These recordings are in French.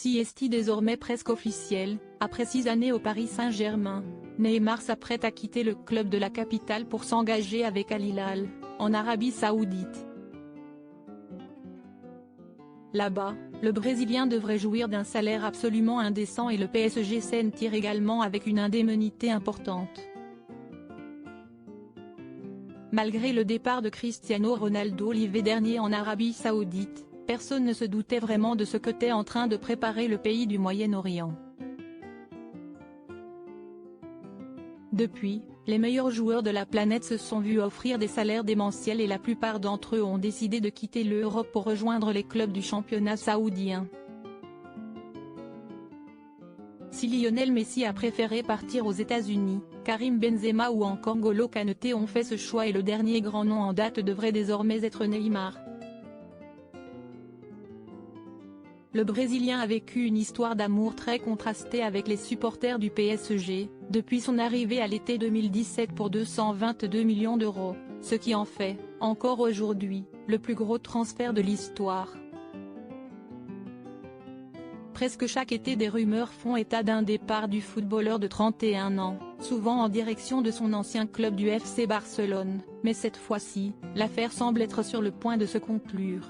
Si est désormais presque officiel, après 6 années au Paris Saint-Germain, Neymar s'apprête à quitter le club de la capitale pour s'engager avec Al Hilal, en Arabie Saoudite. Là-bas, le Brésilien devrait jouir d'un salaire absolument indécent et le PSG s'en tire également avec une indemnité importante. Malgré le départ de Cristiano Ronaldo l'hiver dernier en Arabie Saoudite, personne ne se doutait vraiment de ce qu'était en train de préparer le pays du Moyen-Orient. Depuis, les meilleurs joueurs de la planète se sont vus offrir des salaires démentiels et la plupart d'entre eux ont décidé de quitter l'Europe pour rejoindre les clubs du championnat saoudien. Si Lionel Messi a préféré partir aux États-Unis, Karim Benzema ou encore N'Golo Kanté ont fait ce choix et le dernier grand nom en date devrait désormais être Neymar. Le Brésilien a vécu une histoire d'amour très contrastée avec les supporters du PSG, depuis son arrivée à l'été 2017 pour 222 millions d'euros, ce qui en fait, encore aujourd'hui, le plus gros transfert de l'histoire. Presque chaque été des rumeurs font état d'un départ du footballeur de 31 ans, souvent en direction de son ancien club du FC Barcelone, mais cette fois-ci, l'affaire semble être sur le point de se conclure.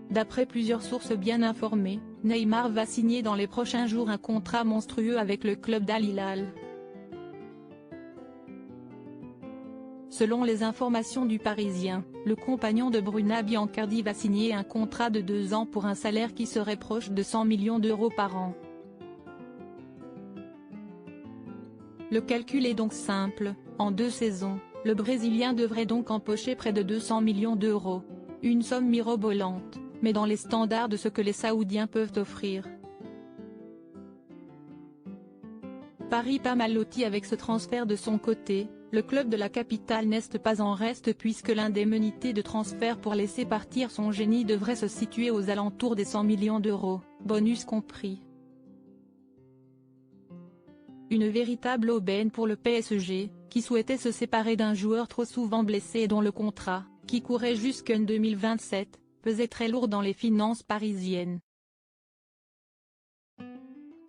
D'après plusieurs sources bien informées, Neymar va signer dans les prochains jours un contrat monstrueux avec le club d'Al Hilal. Selon les informations du Parisien, le compagnon de Bruna Biancardi va signer un contrat de 2 ans pour un salaire qui serait proche de 100 millions d'euros par an. Le calcul est donc simple, en 2 saisons, le Brésilien devrait donc empocher près de 200 millions d'euros. Une somme mirobolante, mais dans les standards de ce que les Saoudiens peuvent offrir. Paris pas mal loti avec ce transfert de son côté, le club de la capitale n'est pas en reste puisque l'indemnité de transfert pour laisser partir son génie devrait se situer aux alentours des 100 millions d'euros, bonus compris. Une véritable aubaine pour le PSG, qui souhaitait se séparer d'un joueur trop souvent blessé et dont le contrat, qui courait jusqu'en 2027, pesait très lourd dans les finances parisiennes.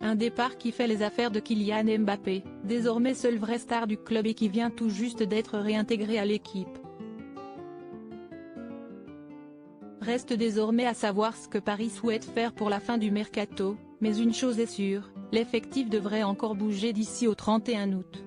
Un départ qui fait les affaires de Kylian Mbappé, désormais seule vraie star du club et qui vient tout juste d'être réintégré à l'équipe. Reste désormais à savoir ce que Paris souhaite faire pour la fin du mercato, mais une chose est sûre, l'effectif devrait encore bouger d'ici au 31 août.